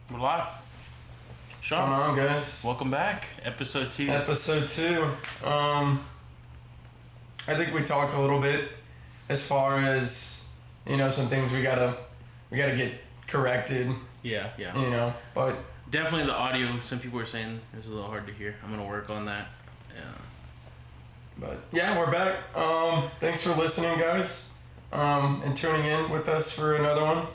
We're live. What's going on, guys? Welcome back. Episode 2. Episode 2. I think we talked a little bit as far as, some things we gotta get corrected. Yeah. But definitely the audio, some people are saying it was a little hard to hear. I'm gonna work on that. Yeah. But yeah, we're back. Thanks for listening, guys. And tuning in with us for another one.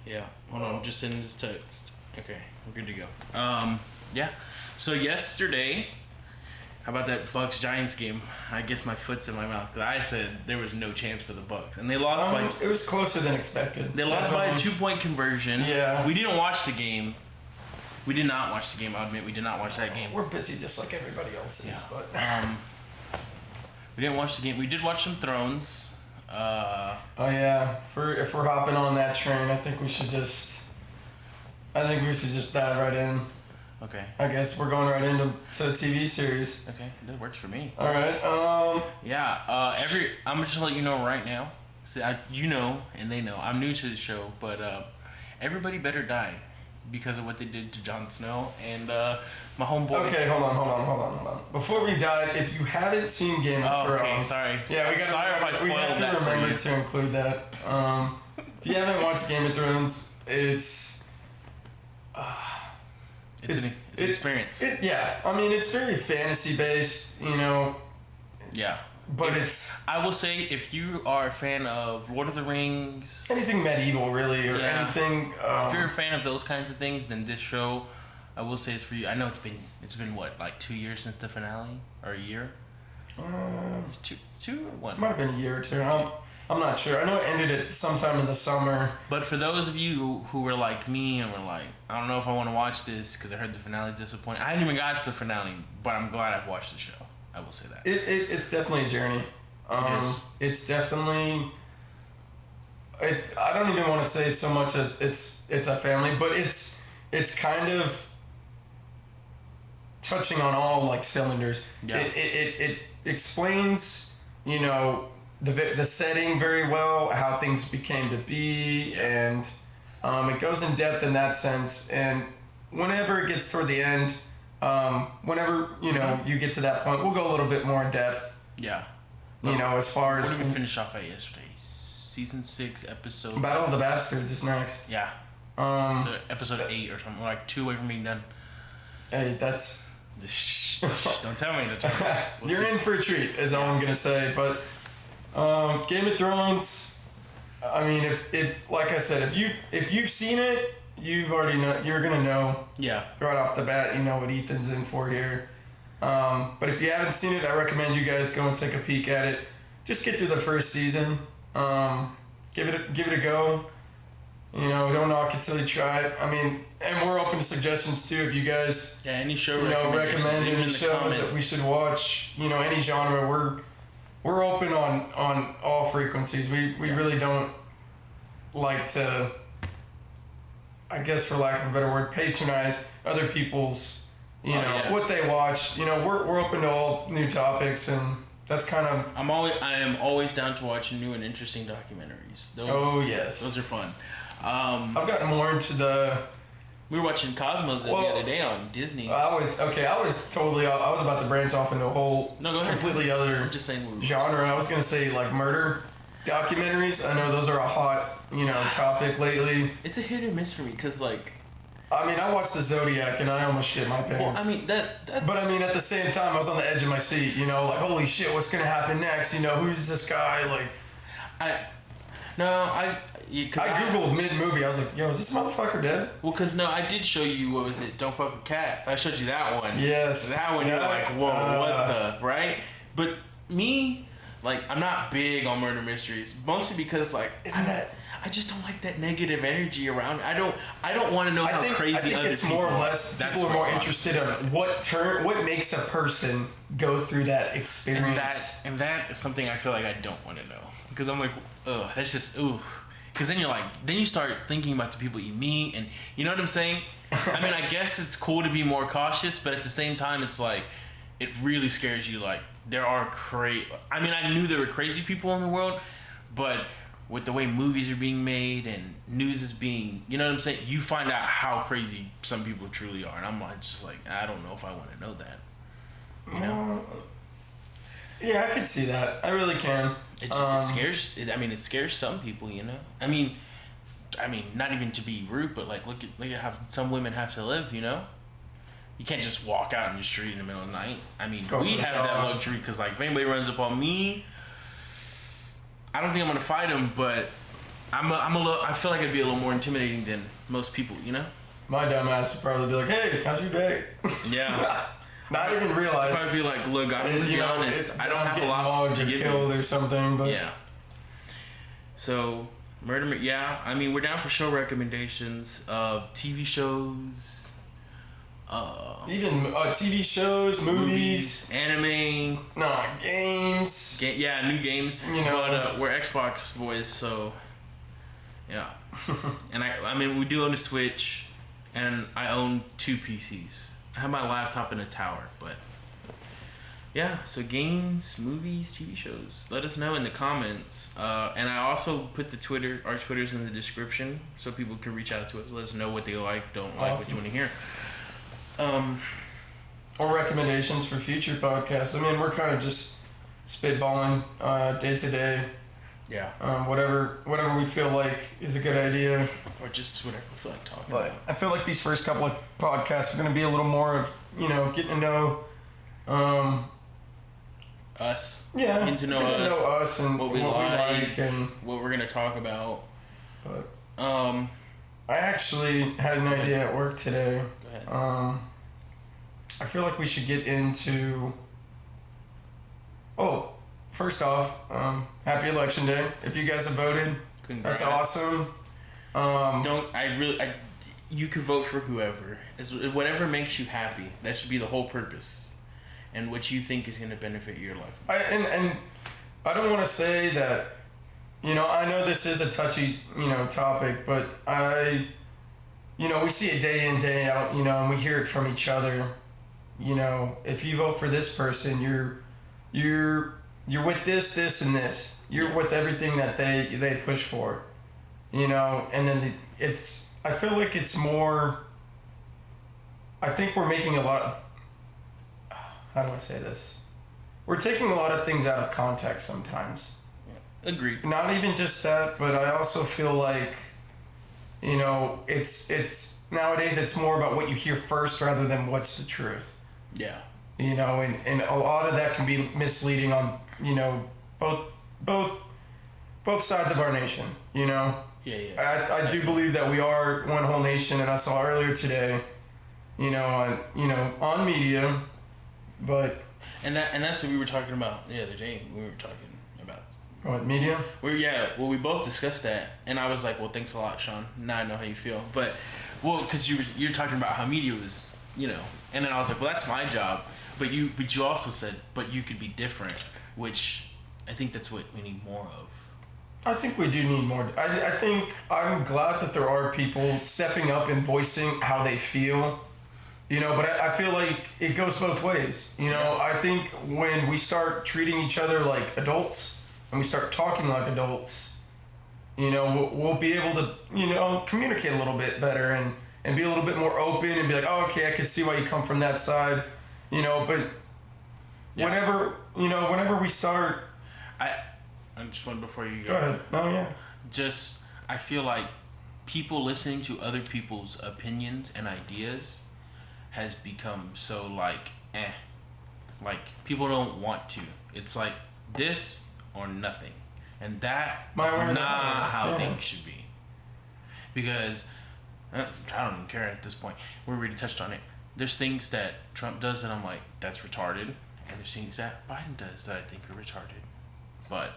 Yeah. Hold on, I'm just sending this text. Okay, we're good to go. Yeah. So yesterday, how about that Bucks-Giants game? I guess my foot's in my mouth because I said there was no chance for the Bucks, and they lost by. It was closer than expected. They lost by a 2-point conversion. Yeah. We didn't watch the game. We did not watch the game. I'll admit we did not watch that game. We're busy just like everybody else is, but we didn't watch the game. We did watch some Thrones. Oh yeah, if we're hopping on that train, I think we should just dive right in. Okay. I guess we're going right into a TV series. Okay, that works for me. All right. Yeah. I'm just gonna let you know right now. See, and they know. I'm new to the show, but everybody better die because of what they did to Jon Snow and my homeboy. Okay, hold on. Before we dive, if you haven't seen Game of Thrones, okay, sorry. Yeah, we have to remember to include that. If you haven't watched Game of Thrones, it's an experience. It's very fantasy based, Yeah. But I will say, if you are a fan of Lord of the Rings, anything medieval, really, or anything. If you're a fan of those kinds of things, then this show, I will say, is for you. I know it's been what, like 2 years since the finale, or a year? It's two or one? Might have been a year or two. I'm not sure. I know it ended at sometime in the summer. But for those of you who were like me and were like, I don't know if I want to watch this because I heard the finale disappointing. I hadn't even got to the finale, but I'm glad I've watched the show. I will say that. It's definitely a journey. It's definitely. I don't even want to say so much as it's a family, but it's kind of touching on all like cylinders. Yeah. It explains, the setting very well, how things became to be, and it goes in depth in that sense. And whenever it gets toward the end. Whenever you get to that point, we'll go a little bit more in depth. Yeah. As far as what did we finish off at yesterday? Season 6, episode. Battle of the Bastards is next. Yeah. So episode 8 or something, like 2 away from being done. Hey, that's. Don't tell me. You're in for a treat, is all I'm gonna say. But Game of Thrones. I mean, if like I said, if you've seen it. You've already know. You're gonna know. Yeah. Right off the bat, what Ethan's in for here. But if you haven't seen it, I recommend you guys go and take a peek at it. Just get through the first season. Give it a go. Don't knock it till you try it. I mean, and we're open to suggestions too. If you guys, any show recommend any shows that we should watch. Any genre. We're open on all frequencies. We really don't like to. I guess, for lack of a better word, patronize other people's, what they watch. We're open to all new topics, and that's kind of. I am always down to watch new and interesting documentaries. Yes, those are fun. I've gotten more into the. We were watching Cosmos the other day on Disney. I was about to branch off into a whole completely other I'm just saying genre. I was gonna say like murder documentaries. I know those are a hot topic lately. It's a hit or miss for me because I watched the Zodiac and I almost shit my pants. Well, that's. But at the same time, I was on the edge of my seat. Like, holy shit, what's gonna happen next? Who's this guy? Like, I googled mid movie. I was like, yo, is this motherfucker dead? Well, because I did show you, what was it? Don't Fuck with Cats. I showed you that one. Yes. That one, you're like, whoa, what the right? But me, I'm not big on murder mysteries, mostly because I just don't like that negative energy around. I don't want to know how crazy I think other it's people more or less people are more interested in what makes a person go through that experience. And that is something I feel like I don't want to know, because I'm like, ugh, that's just ooh. Because then then you start thinking about the people you meet, and you know what I'm saying? I guess it's cool to be more cautious, but at the same time, it's like, it really scares you. Like, there are I knew there were crazy people in the world, but with the way movies are being made and news is being, you know what I'm saying? You find out how crazy some people truly are, and I'm like, just like, I don't know if I want to know that. You know? Yeah, I could see that. I really can. It scares. It scares some people. You know. I mean, not even to be rude, but like, look at how some women have to live. You know. You can't just walk out in the street in the middle of the night. I mean, we have that luxury because, like, if anybody runs up on me, I don't think I'm gonna fight him, but I feel like it'd be a little more intimidating than most people. You know. My dumb ass would probably be like, "Hey, how's your day?" Yeah. Not even realize. I'd probably be like, "Look, I'm gonna be honest. I don't have a lot to give killed or something." But yeah. So murder. Yeah, I mean, we're down for show recommendations of TV shows. Even TV shows, movies, anime, games. New games. You know, but we're Xbox boys, so yeah. And I mean, we do own a Switch, and I own 2 PCs. I have my laptop in a tower, but yeah. So games, movies, TV shows. Let us know in the comments. And I also put our Twitters in the description, so people can reach out to us. Let us know what they like, don't like, what you want to hear. Or recommendations for future podcasts. I mean, we're kind of just spitballing day to day. Yeah. Whatever we feel like is a good idea. Or just whatever we feel like talking about. I feel like these first couple of podcasts are going to be a little more of, getting to know us. Yeah. Getting to know us and what we like and what we're going to talk about. But I actually had an idea at work today. Go ahead. I feel like we should get into... Oh, first off, happy election day. If you guys have voted, Congrats. That's awesome. You could vote for whoever. Whatever makes you happy. That should be the whole purpose. And what you think is going to benefit your life. And I don't want to say that, I know this is a touchy, topic, but we see it day in, day out, and we hear it from each other. If you vote for this person, you're with this, and this. You're with everything that they push for, and then I feel like it's more, I think we're making a lot, how do I say this? We're taking a lot of things out of context sometimes. Agreed. Not even just that, but I also feel like, it's nowadays it's more about what you hear first rather than what's the truth. Yeah. And a lot of that can be misleading on, both sides of our nation, Yeah. I do believe that we are one whole nation, and I saw earlier today, on media, but... And that's what we were talking about the other day. We were talking about... What, media? We both discussed that, and I was like, well, thanks a lot, Sean. Now I know how you feel. But, because you're talking about how media was, and then I was like, well, that's my job. But you also said, but you could be different, which I think that's what we need more of. I think we do need more. I think I'm glad that there are people stepping up and voicing how they feel, but I feel like it goes both ways. I think when we start treating each other like adults and we start talking like adults, we'll be able to, communicate a little bit better and be a little bit more open and be like, oh, okay, I can see why you come from that side, but whenever we start... I just want before you go. Go ahead. Oh, yeah. I feel like people listening to other people's opinions and ideas has become so like people don't want to. It's like this or nothing, and that is not how things should be. Because I don't even care at this point. We already touched on it. There's things that Trump does that I'm like, that's retarded, and there's things that Biden does that I think are retarded. But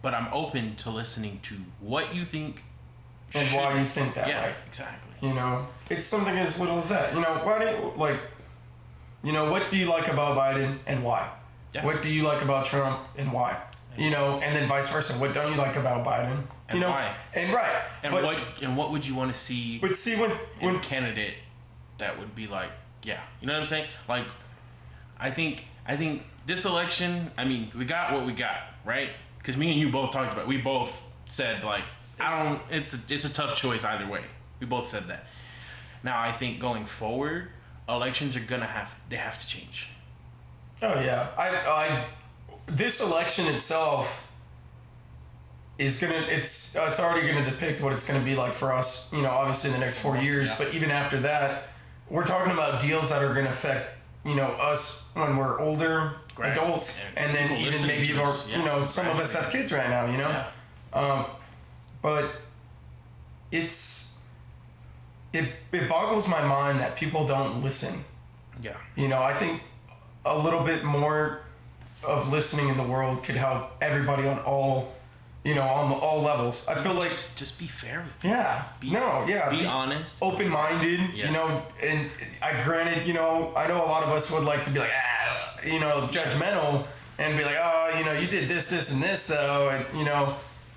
but I'm open to listening to what you think and why you think that way. Yeah, exactly. It's something as little as that. Why do you what do you like about Biden and why? Yeah. What do you like about Trump and why? And then vice versa. What don't you like about Biden? And why? And right. And what would you want to see? But see when a candidate that would be like, yeah, you know what I'm saying? Like, I think this election, I mean, we got what we got, right? because me and you both talked about. We both said like, I don't. It's a tough choice either way. We both said that. Now I think going forward, elections are they have to change. Oh yeah, I this election itself is it's already gonna depict what it's gonna be like for us. You know, obviously in the next 4 years, but even after that, we're talking about deals that are gonna affect us when we're older adults, and then even maybe some of us have kids right now. But it boggles my mind that people don't listen. Yeah. I think a little bit more of listening in the world could help everybody on all levels. I feel like just be fair with people. Yeah. Be honest. Open-minded, yes. and I know a lot of us would like to be like, judgmental and be like, oh, you did this, and this, though, and,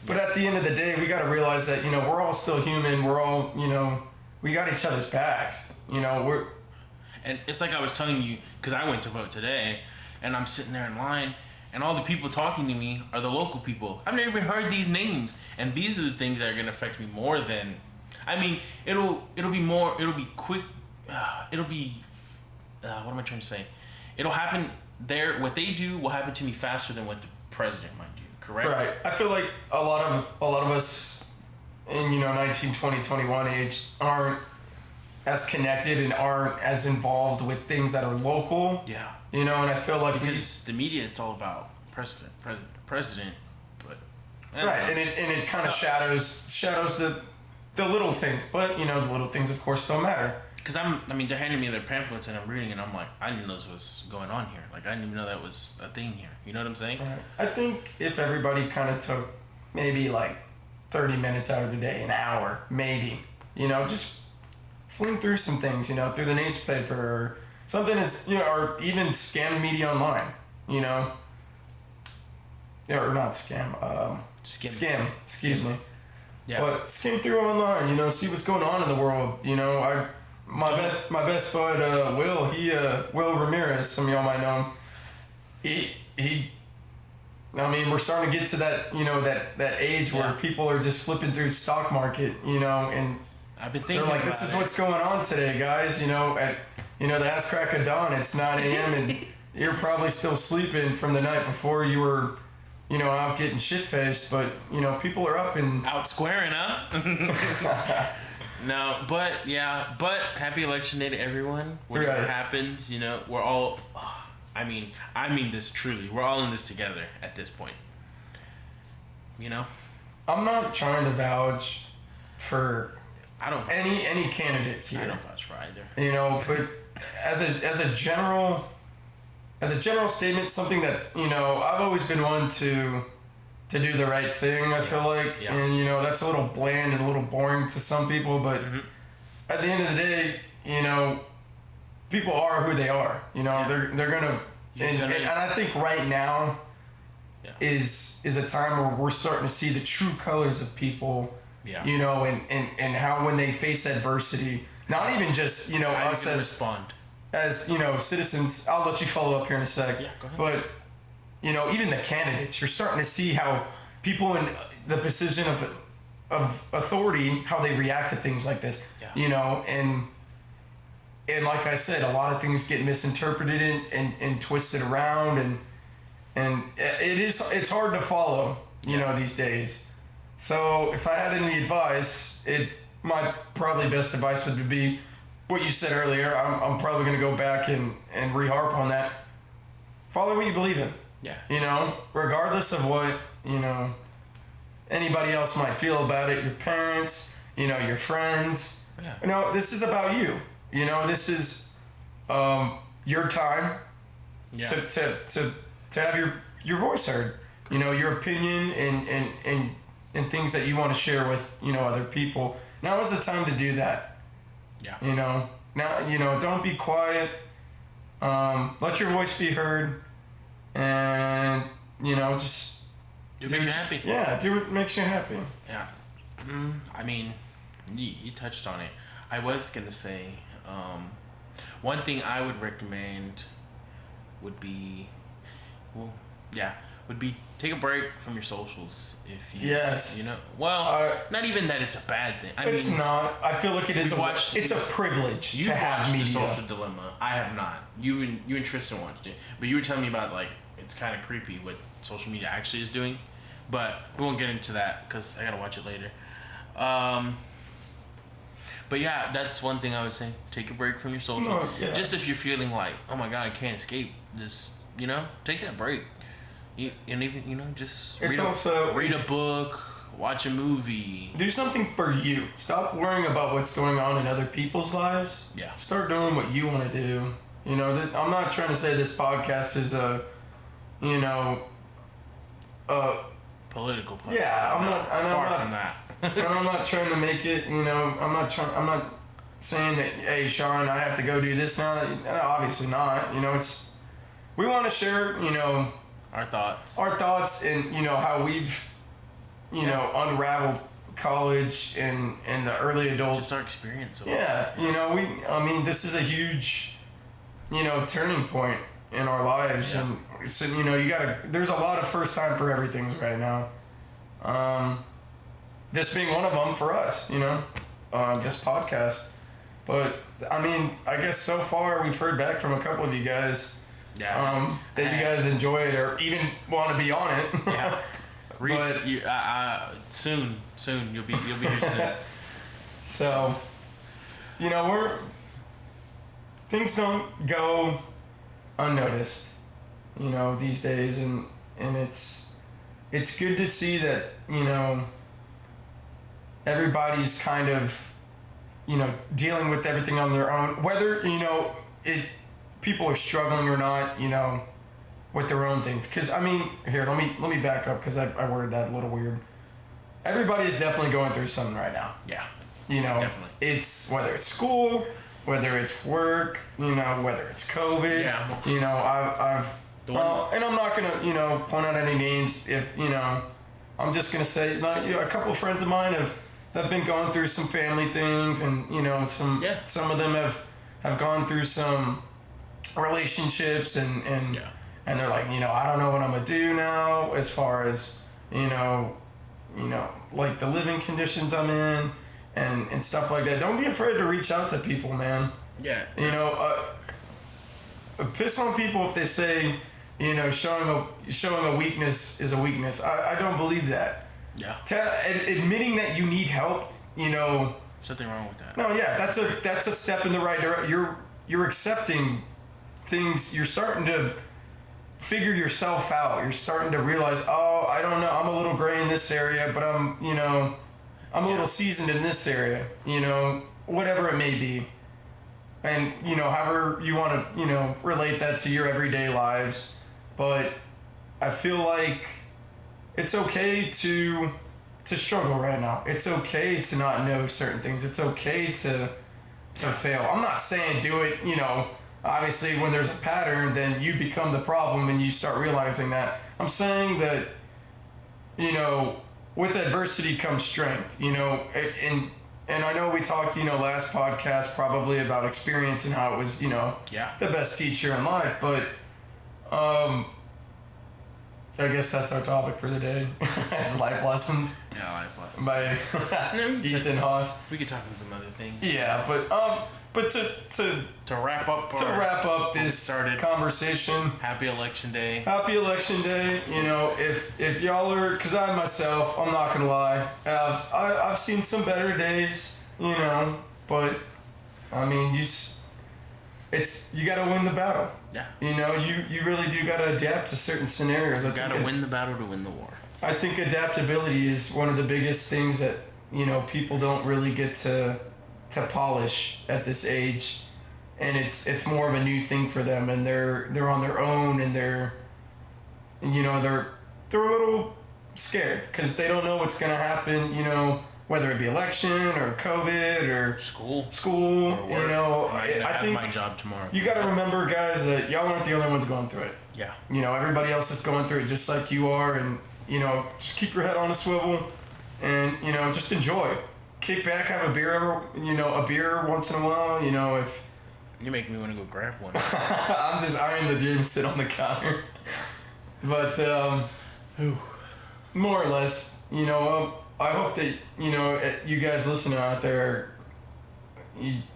but at the end of the day, we got to realize that, we're all still human. We're all, we got each other's backs, And it's like I was telling you, because I went to vote today, and I'm sitting there in line, and all the people talking to me are the local people. I've never even heard these names, and these are the things that are gonna affect me more than. I mean, it'll be quick. What am I trying to say? It'll happen there. What they do will happen to me faster than what the president might do. Correct. Right. I feel like a lot of us in 19, 20, 21 age aren't as connected and aren't as involved with things that are local. Yeah. And I feel like because the media, it's all about president, but right, and it kind of shadows the little things, but the little things of course still matter. Because they're handing me their pamphlets and I'm reading and I'm like, I didn't know this was going on here. Like I didn't even know that was a thing here. You know what I'm saying? Right. I think if everybody kind of took maybe like 30 minutes out of their day, an hour, maybe, just fling through some things, through the newspaper or something is, or even scam media online, yeah, or not scam, scam, excuse me. Yeah. But skim through online, see what's going on in the world. My best bud, Will Ramirez, some of y'all might know him. We're starting to get to that, that age where people are just flipping through the stock market, and I've been thinking they're like, this is what's going on today, guys. At the ass crack of dawn, it's 9 a.m. and you're probably still sleeping from the night before you were, out getting shit faced. But people are up and out squaring, huh? No, but happy election day to everyone. Whatever happens, we're all. I mean this truly. We're all in this together at this point. I'm not trying to vouch for. I don't any candidate here. I don't vouch for either. But as a general statement, something that's I've always been one to do the right thing. I feel like, and that's a little bland and a little boring to some people, but at the end of the day, people are who they are. They're gonna, and I think right now is a time where we're starting to see the true colors of people. Yeah. And how when they face adversity, not even just us as citizens. I'll let you follow up here in a sec. Yeah, go ahead. But even the candidates, you're starting to see how people in the position of authority, how they react to things like this. Yeah. And like I said, a lot of things get misinterpreted and twisted around, and it's hard to follow these days. So if I had any advice, my probably best advice would be what you said earlier. I'm probably going to go back and re-harp on that. Follow what you believe in. Yeah. Regardless of what, anybody else might feel about it, your parents, your friends. Yeah. This is about you. This is your time to have your voice heard. Your opinion and things that you want to share with other people. Now is the time to do that. Yeah. Now don't be quiet. Let your voice be heard, and just do what makes you happy. Yeah, do what makes you happy. Yeah. You touched on it. I was gonna say one thing I would recommend would be would be take a break from your socials. If you, yes. You know, well, not even that it's a bad thing. It's not. I feel like it is. It's a privilege to have media. The Social Dilemma. I have not. You and Tristan watched it, but you were telling me about like it's kind of creepy what social media actually is doing. But we won't get into that because I gotta watch it later. But yeah, that's one thing I would say. Take a break from your social. No, yeah. Just if you're feeling like, oh my god, I can't escape this. You know, take that break. And even just read a book, watch a movie. Do something for you. Stop worrying about what's going on in other people's lives. Yeah. Start doing what you want to do. You know, I'm not trying to say this podcast is a, political podcast. Yeah, I'm not. Far from that. And I'm not trying to make it. I'm not saying that. Hey, Sean, I have to go do this now. Obviously not. We want to share. Our thoughts. And how we've unraveled college and the early adult. Just our experience. Yeah, this is a huge, turning point in our lives, yeah. And so there's a lot of first time for everything's right now. This being one of them for us, this podcast. But I guess so far we've heard back from a couple of you guys. Yeah. That you guys enjoy it or even want to be on it. Yeah. But soon you'll be here soon. So, things don't go unnoticed, these days, and it's good to see that everybody's kind of dealing with everything on their own, whether people are struggling or not, with their own things. Because here, let me back up because I worded that a little weird. Everybody's definitely going through something right now. Yeah. Definitely. It's whether it's school, whether it's work, whether it's COVID. Yeah. And I'm not gonna point out any names. If I'm just gonna say a couple of friends of mine have been going through some family things, and some of them have gone through some relationships and they're like, I don't know what I'm gonna do now as far as like the living conditions I'm in and stuff like that. Don't be afraid to reach out to people, man. Yeah. Piss on people if they say showing a weakness is a weakness. I don't believe that. Yeah. Admitting that you need help, something wrong with that. No, yeah, that's a step in the right direction. You're accepting things. You're starting to figure yourself out. You're starting to realize, oh, I don't know, I'm a little gray in this area, but I'm a little seasoned in this area. Whatever it may be, and however you want to relate that to your everyday lives. But I feel like it's okay to struggle right now. It's okay to not know certain things. It's okay to fail. I'm not saying do it, obviously when there's a pattern, then you become the problem and you start realizing that. I'm saying that, with adversity comes strength, and I know we talked, last podcast probably about experience and how it was, the best teacher in life, but I guess that's our topic for the day. It's life lessons. Yeah, life lessons. By Ethan Haas. We could talk about some other things. Yeah, but to wrap up this conversation. Happy Election Day. Happy Election Day. If y'all are, because I myself, I'm not gonna lie, I've seen some better days. But you gotta win the battle. Yeah. You really do gotta adapt to certain scenarios. You gotta win the battle to win the war. I think adaptability is one of the biggest things that people don't really get to polish at this age, and it's more of a new thing for them, and they're on their own, and they're a little scared because they don't know what's gonna happen. Whether it be election or COVID or school, or work. I think my job tomorrow. You got to remember, guys, that y'all aren't the only ones going through it. Yeah. Everybody else is going through it just like you are, and just keep your head on a swivel, and just enjoy. Kick back, have a beer once in a while. If you make me want to go grab one. I'm just eyeing the Jameson on the counter, but Who? More or less. You know, I hope that, you know, you guys listening out there,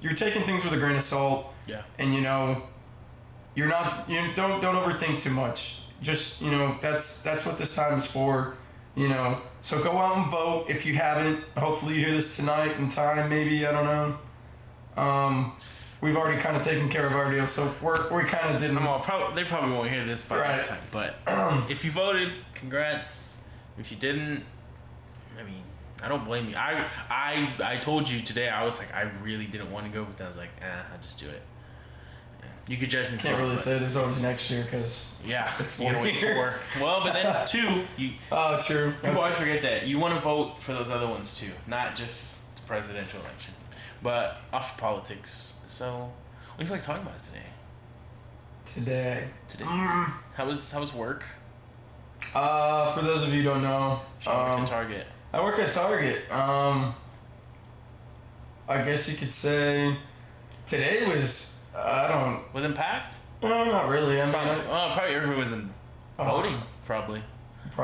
you're taking things with a grain of salt. Yeah. And, you know, you don't overthink too much. Just, you know, that's what this time is for, you know. So go out and vote if you haven't. Hopefully you hear this tonight in time, maybe, I don't know. We've already kind of taken care of our deal, so we kind of didn't. They probably won't hear this by that time, but if you voted, congrats. If you didn't, I mean, I don't blame you. I told you today, I was like, I really didn't want to go, but then I was like, I'll just do it. You could judge me. Can't really say there's always next year because it's 4 years. Well, but then 2. Oh, true. People always forget that you want to vote for those other ones too, not just the presidential election, but off of politics. So, what do you feel like talking about today? How was work? For those of you who don't know, I work at Target. I work at Target. I guess you could say today was. Was it packed? No, not really. I mean, probably everyone was in voting. Probably. It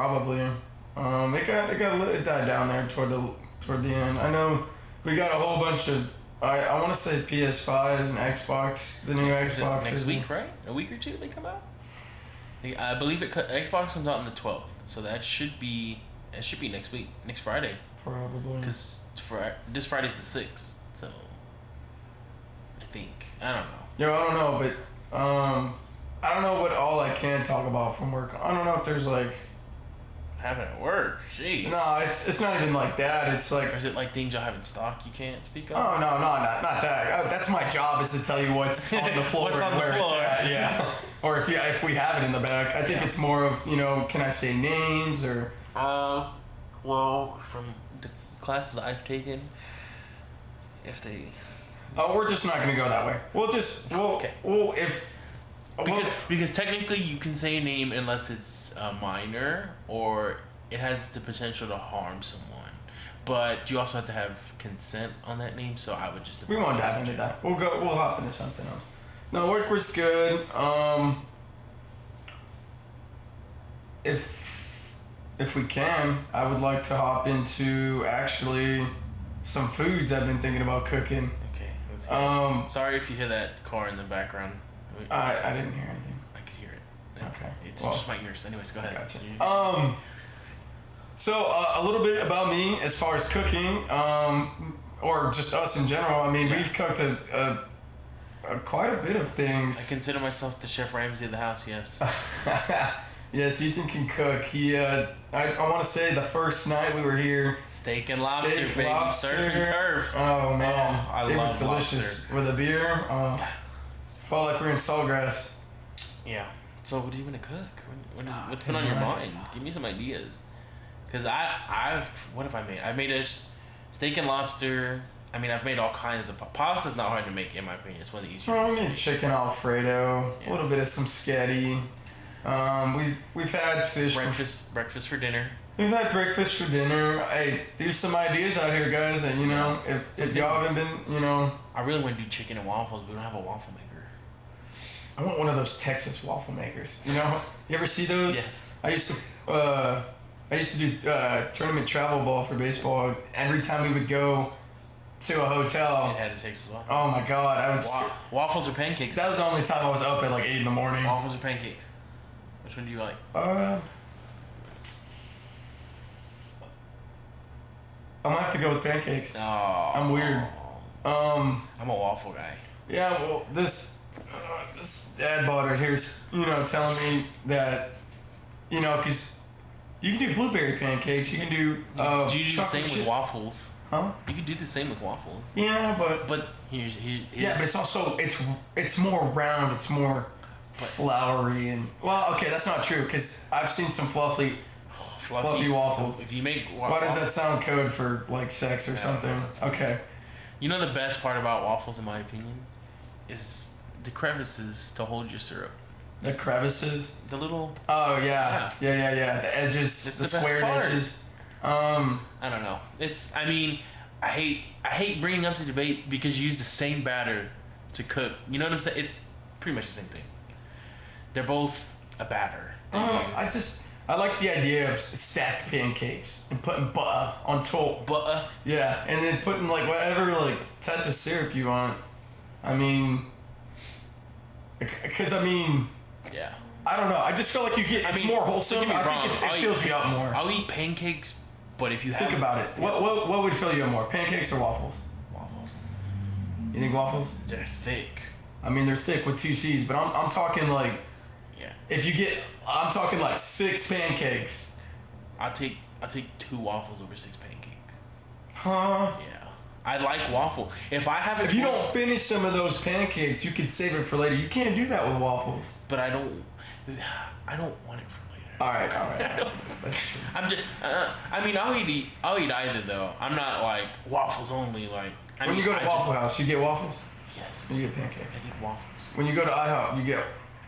died down there toward the end. I know we got a whole bunch of. I want to say PS5s and Xbox. The new Xbox next week, right? A week or two they come out. I believe Xbox comes out on the 12th, so that should be next week, next Friday. Probably. Because this Friday's the 6th, so I think. I don't know. Yeah, I don't know, but I don't know what all I can talk about from work. I don't know if there's like having at work. Jeez. No, it's not even like that. It's like. Or is it like things y'all have in stock you can't speak of? Oh no, not that. That's my job is to tell you what's on the floor. What's on the floor? It's at, yeah. Or if we have it in the back, I think it's more of, you know, can I say names or. Well, from the classes I've taken, if they. Oh, we're just not going to go that way. Okay. Because technically you can say a name unless it's a minor or it has the potential to harm someone. But you also have to have consent on that name, so I would just. We won't dive into that. We'll hop into something else. No, work was good. If we can, I would like to hop into actually some foods I've been thinking about cooking. Sorry if you hear that car in the background. I didn't hear anything. I could hear it. It's well, just my ears. Anyways, go ahead. Gotcha. So a little bit about me as far as cooking, or just us in general. I mean, we've cooked quite a bit of things. I consider myself the Chef Ramsay of the house. Yes. Yes, Ethan can cook. I want to say the first night we were here. Steak and lobster, baby. Surf and turf. Oh, man. I love was delicious. Lobster. With a beer. Felt like we were in Saltgrass. Yeah. So what are you going to cook? What's been on your mind? Give me some ideas. Because what have I made? I made a steak and lobster. I mean, I've made all kinds of pasta's not hard to make, in my opinion. It's one of the easier. I made chicken Alfredo. Yeah. A little bit of some spaghetti. We've had fish. Breakfast for dinner. We've had breakfast for dinner. Hey, there's some ideas out here, guys. And, you know, if y'all haven't been, you know. I really want to do chicken and waffles, but we don't have a waffle maker. I want one of those Texas waffle makers. You know, you ever see those? Yes. I used to do tournament travel ball for baseball. Every time we would go to a hotel, it had a Texas waffle. Oh my God, I would. Waffles or pancakes? That was the only time I was up at like 8 in the morning. Waffles or pancakes? Which one do you like? I'm gonna have to go with pancakes. Oh. I'm weird. I'm a waffle guy. Yeah, well, this dad bod right here is, you know, telling me that, you know, because you can do blueberry pancakes, you can do. Do you do the same with waffles? Huh? You can do the same with waffles. Yeah, but here's yeah, but it's also it's more round, it's more floury and okay, that's not true because I've seen some fluffy waffles. If you make why does that sound code for like sex or something? Okay. You know the best part about waffles, in my opinion, is the crevices to hold your syrup. The crevices? The little. Oh yeah. The edges, the squared edges. I don't know. I mean, I hate bringing up the debate because you use the same batter to cook. You know what I'm saying? It's pretty much the same thing. They're both a batter. I like the idea of stacked pancakes and putting butter on top. Butter? Yeah, and then putting like whatever like type of syrup you want. I mean, because yeah. I don't know. I just feel like it's more wholesome. I think it fills you up more. I'll eat pancakes, but if you think about it, what would fill you up more, pancakes or waffles? Waffles. You think waffles? They're thick. I mean, they're thick with 2 C's, but I'm talking like, yeah. I'm talking like 6 pancakes. I'll take 2 waffles over 6 pancakes. Huh? Yeah. I like waffle. If you don't finish some of those pancakes, you could save it for later. You can't do that with waffles. But I don't want it for later. All right. That's true. I'm just. I'll eat either though. I'm not like waffles only. Like when you go to Waffle House, you get waffles. Yes. You get pancakes. I get waffles. When you go to IHOP, you get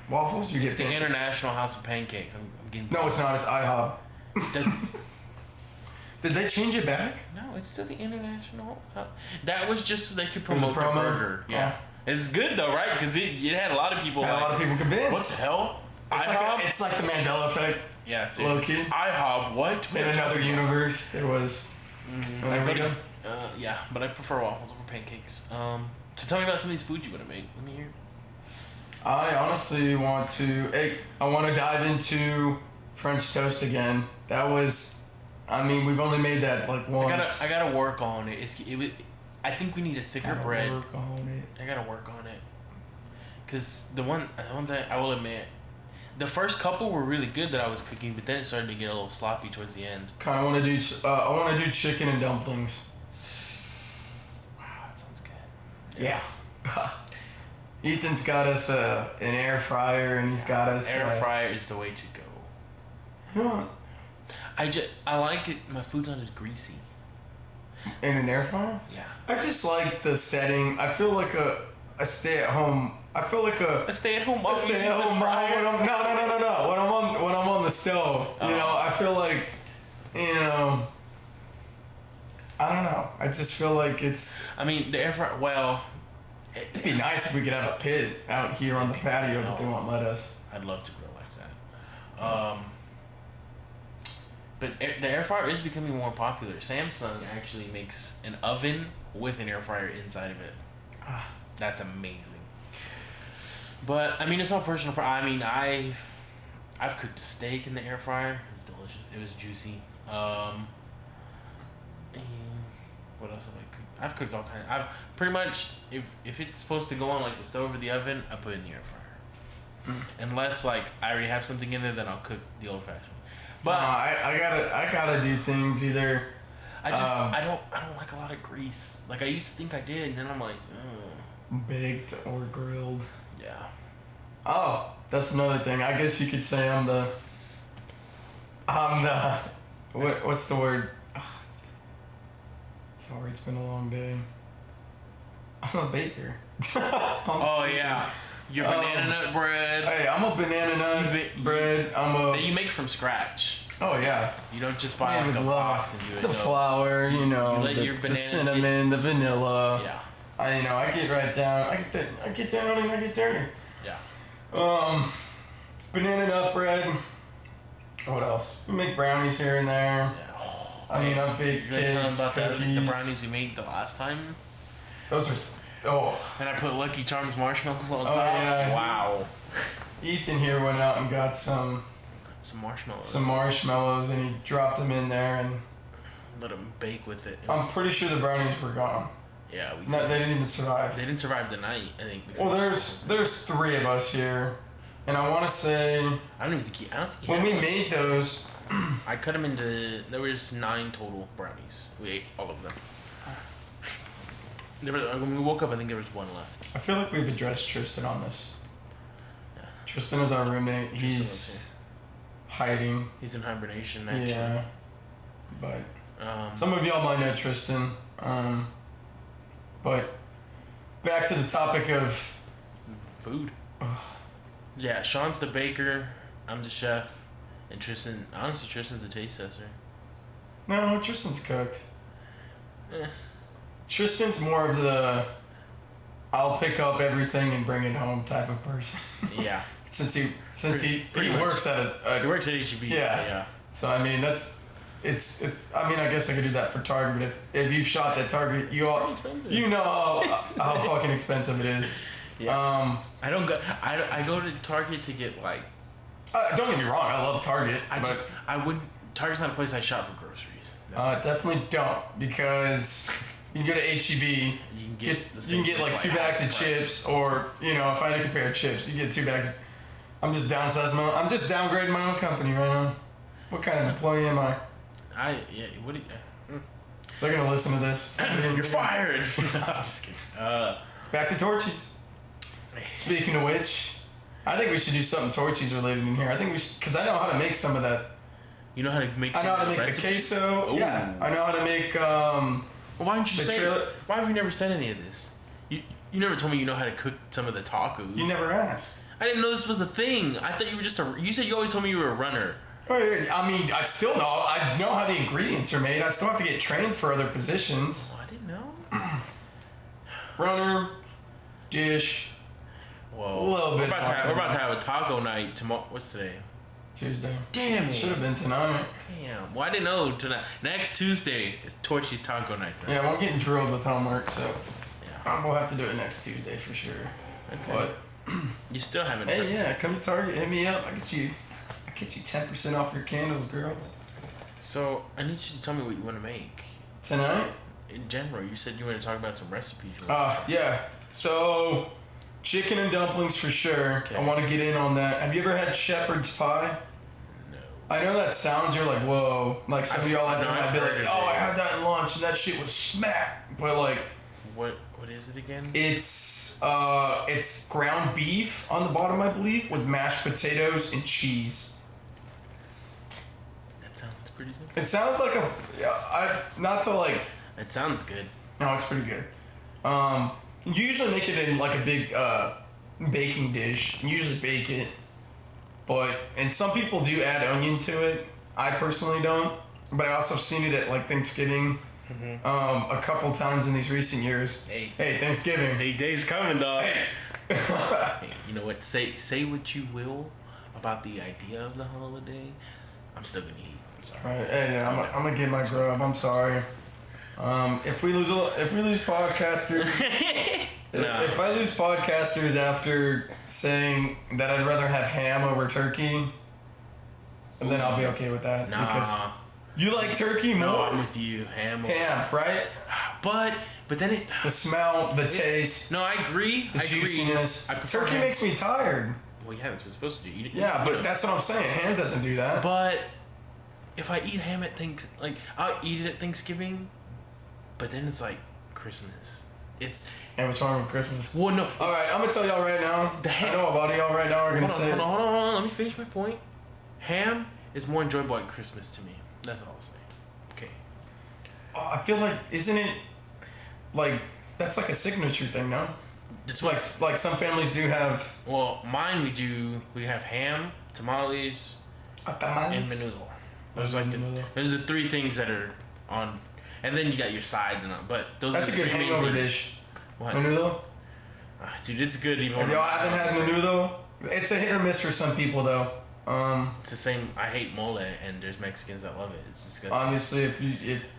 waffles. It's the International House of Pancakes. I'm getting. No, it's not. It's IHOP. Did they change it back? No, it's still the International. That was just so they could promote their burger. Yeah. It's good though, right? Because it had a lot of people. A lot of people convinced. What the hell? It's like the Mandela effect. Yeah, low key. IHOP, what? In another universe, there was. Yeah, but I prefer waffles over pancakes. So tell me about some of these foods you want to make. Let me hear. I honestly want to. I want to dive into French toast again. That was. I mean, we've only made that like once. I gotta work on it. I think we need a thicker bread. Work on it. I gotta work on it. Cause the ones that I will admit, the first couple were really good that I was cooking, but then it started to get a little sloppy towards the end. Kind of want to do. I want to do chicken and dumplings. Wow, that sounds good. Yeah. Ethan's got us an air fryer, and he's got us. Air fryer is the way to go. Yeah. I like it. My food's not as greasy. In an air fryer? Yeah. I just like the setting. I feel like a stay at home. I feel like a stay at home mom. Stay at home mom. No. When I'm on the stove, you know, I feel like, you know, I don't know. I just feel like it's. I mean, the air fryer. Well, it'd be nice if we could have a pit out here on the patio, but they won't let us. I'd love to grill like that. But the air fryer is becoming more popular. Samsung actually makes an oven with an air fryer inside of it. That's amazing. But I mean, it's all personal. I mean, I've cooked a steak in the air fryer. It's delicious. It was juicy. And what else have I cooked? I've cooked all kinds. I've pretty much if it's supposed to go on like the stove or the oven, I put it in the air fryer. Unless like I already have something in there, then I'll cook the old fashioned. But I gotta do things either. I don't like a lot of grease. Like I used to think I did, and then I'm like, baked or grilled. Yeah. Oh, that's another thing. I guess you could say I'm the what's the word? Sorry, it's been a long day. I'm a baker. Yeah. Your banana nut bread. Hey, I'm a banana nut bread. That you make from scratch. Oh yeah. You don't just buy like a box and do it. The flour, you know, the cinnamon, the vanilla. Yeah. I get right down. I get down and I get dirty. Yeah. Banana nut bread. What else? We make brownies here and there. Yeah. I mean, I bake cakes, about cookies. The brownies we made the last time. Those are. And I put Lucky Charms marshmallows on top. Yeah. Wow. Ethan here went out and got some marshmallows. Some marshmallows, and he dropped them in there and let them bake with it. I'm pretty sure the brownies were gone. Yeah, they didn't even survive. They didn't survive the night, I think. Well, there's 3 of us here, and I want to say. I don't think. When we made those, I cut them into. There was 9 total brownies. We ate all of them. When we woke up, I think there was 1 left. I feel like we've addressed Tristan on this. Yeah. Tristan is our roommate. He's hiding. He's in hibernation, actually. Yeah. But some of y'all might know Tristan. But back to the topic of food. Yeah, Sean's the baker. I'm the chef. And Tristan, honestly, Tristan's the taste tester. No, Tristan's cooked. Tristan's more of the I'll pick up everything and bring it home type of person. Yeah. since he works at he works at HEB. Yeah. So I mean it's I mean I guess I could do that for Target, but if you've shot at Target, you know how fucking expensive it is. Yeah. I go to Target to get like. Don't get me wrong, I love Target. Target's not a place I shop for groceries. Definitely don't, because you can go to HEB. You can get like 2 bags of chips, or if I had to compare chips, you get 2 bags. I'm just downgrading my own company right now. What kind of employee am I? They're gonna listen to this. You're fired. I'm just kidding. Back to Torchy's. Speaking of which, I think we should do something Torchy's related in here. I think we should, because I know how to make some of that. You know how to make. I know how to make the queso. Ooh. Yeah, I know how to make. Well, why didn't you say? Why have you never said any of this? You never told me you know how to cook some of the tacos. You never asked. I didn't know this was a thing. I thought you were just you said you always told me you were a runner. I mean, I still know. I know how the ingredients are made. I still have to get trained for other positions. Oh, I didn't know. Runner, dish. Whoa. A little bit. We're about to have a taco night tomorrow. What's today? Tuesday. Damn it. Should have been tonight. Damn. Well, I didn't know tonight. Next Tuesday is Torchy's taco night. Right? Yeah, well, I'm getting drilled with homework, so we'll have to do it next Tuesday for sure. Okay. But you still haven't. Hey, yeah, come to Target, hit me up. I get you 10% off your candles, girls. So I need you to tell me what you want to make tonight. In general, you said you want to talk about some recipes. Yeah. So. Chicken and dumplings for sure. Okay. I want to get in on that. Have you ever had shepherd's pie? No. I know that sounds, you're like, whoa. Like some of y'all out there might be like, I had that at lunch and that shit was smack. But like, what is it again? It's ground beef on the bottom, I believe, with mashed potatoes and cheese. That sounds pretty good. It sounds like It sounds good. No, it's pretty good. You usually make it in like a big baking dish. You usually bake it, and some people do add onion to it. I personally don't, but I also seen it at like Thanksgiving a couple times in these recent years. Hey, Thanksgiving. Big day's coming, dog. Hey. Hey, you know what? Say what you will about the idea of the holiday. I'm still gonna eat. I'm sorry. All right. Hey, I'm gonna get my grub. I'm sorry. If we lose podcasters, if I lose podcasters after saying that I'd rather have ham over turkey, then I'll be okay with that. Nah. Because you like turkey more. No, I'm with you. Ham, right? But then the smell, the taste. No, I agree. The juiciness. Turkey makes me tired. Well, yeah, that's what it's supposed to do. Yeah, but that's what I'm saying. Ham doesn't do that. But if I eat ham at I'll eat it at Thanksgiving. But then it's like Christmas. And what's wrong with Christmas? Well, no. All right, I'm gonna tell y'all right now. I know a lot of y'all right now are gonna say. Hold on. Let me finish my point. Ham is more enjoyable at Christmas to me. That's all I'll say. Okay. Oh, I feel like isn't it like that's like a signature thing, no? It's like some families do have. Well, mine we have ham, tamales, and menudo. Those are the 3 things that are on. And then you got your sides and all, but those. That's are a good hangover dish. What? Menudo. Dude, it's good. Even if y'all haven't had menudo, it's a hit or miss for some people though. It's the same. I hate mole, and there's Mexicans that love it. It's disgusting. Honestly,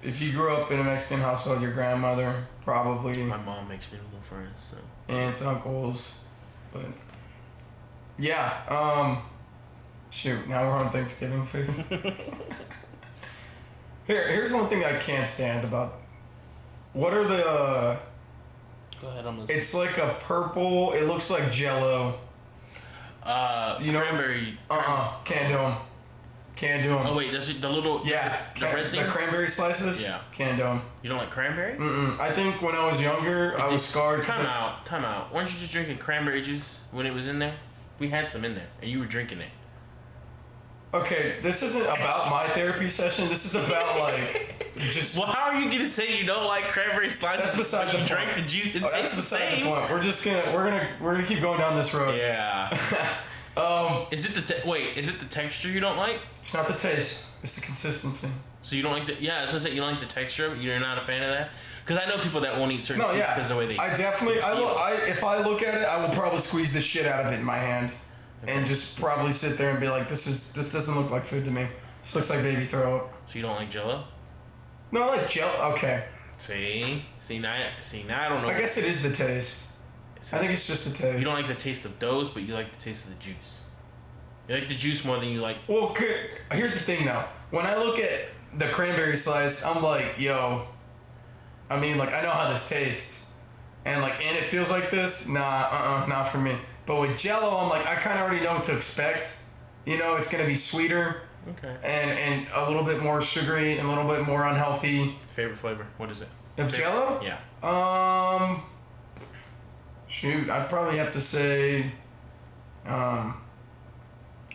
if you grew up in a Mexican household, your grandmother probably. My mom makes menudo for us. So. Aunts, uncles, but yeah. Shoot, now we're on Thanksgiving food. Here's one thing I can't stand about. What are the? Go ahead, I'm listening. It's like a purple. It looks like Jello. Cranberry. Can't do them. Can't do them. Oh wait, that's the little. Yeah, the red things. The cranberry slices. Yeah. Can't do them. You don't like cranberry? I think when I was younger, I was scarred. Time out. Weren't you just drinking cranberry juice when it was in there? We had some in there, and you were drinking it. Okay, this isn't about my therapy session. This is about like just. Well, how are you gonna say you don't like cranberry slices? That's beside the point. You drank the juice. That's beside the point. We're gonna keep going down this road. Yeah. Is it the texture you don't like? It's not the taste. It's the consistency. So you don't like the so you don't like the texture of it? You're not a fan of that? Because I know people that won't eat certain foods because of the way they. I definitely. If I look at it, I will probably squeeze the shit out of it in my hand. and just probably sit there and be like, this doesn't look like food to me. This looks like baby throw up. So you don't like Jell-O? No, I like Jell-O. Okay. See now I don't know. I guess it is the taste. I think it's just the taste. You don't like the taste of doughs, but you like the taste of the juice. You like the juice more than you like. Well, here's the thing though. When I look at the cranberry slice, I'm like, yo. I mean, like, I know how this tastes, and it feels like this. Nah, not for me. But with Jell-O, I'm like, I kind of already know what to expect. You know, it's gonna be sweeter. Okay. And a little bit more sugary and a little bit more unhealthy. Favorite flavor? What is it? Of Jell-O? Yeah. Shoot, I'd probably have to say,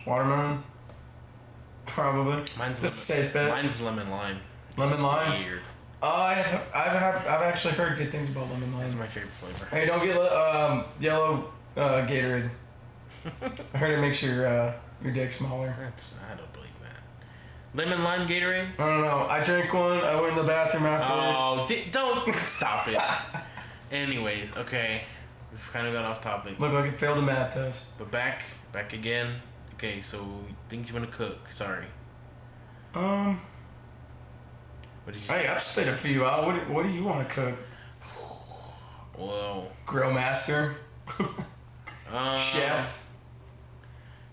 watermelon. Probably. Mine's a safe bet. Mine's lemon lime. Lemon lime. Weird. I've actually heard good things about lemon lime. That's my favorite flavor. Hey, don't get yellow Gatorade. I heard it makes your dick smaller. I don't believe that. Lemon lime Gatorade? I don't know. I drank one. I went in the bathroom afterward. Oh, don't stop it. Anyways, okay. We've kind of got off topic. Looked like it failed a math test. But back again. Okay, so things you want to cook. Sorry. What did you say? Hey, I've spit a few out. What do you want to cook? Well, Grill master. Chef.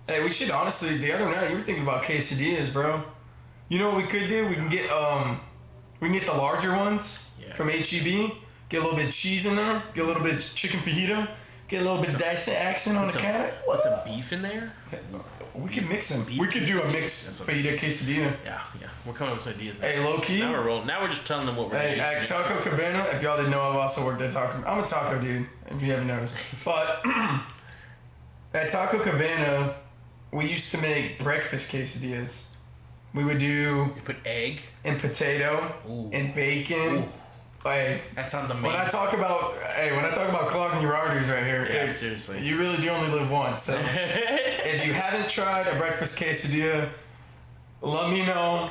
Hey, we should honestly. The other night you were thinking about quesadillas, bro. You know what we could do? We can get the larger ones from HEB. Get a little bit of cheese in there. Get a little bit of chicken fajita. Get a little bit of diced accent on the counter. Put some beef in there. We could mix them. We could do a mix fajita quesadilla. Yeah. We're coming up with ideas now. Hey, low key. Now we're rolling. Now we're just telling them what we're doing. Hey, at Taco Cabana, if y'all didn't know, I've also worked at Taco. I'm a taco dude, if you haven't noticed. But at Taco Cabana, we used to make breakfast quesadillas. We would do. You put egg and potato and bacon. Ooh. Hey, that sounds amazing. When I talk about clogging your arteries right here, seriously, you really do only live once. So if you haven't tried a breakfast quesadilla, let me know.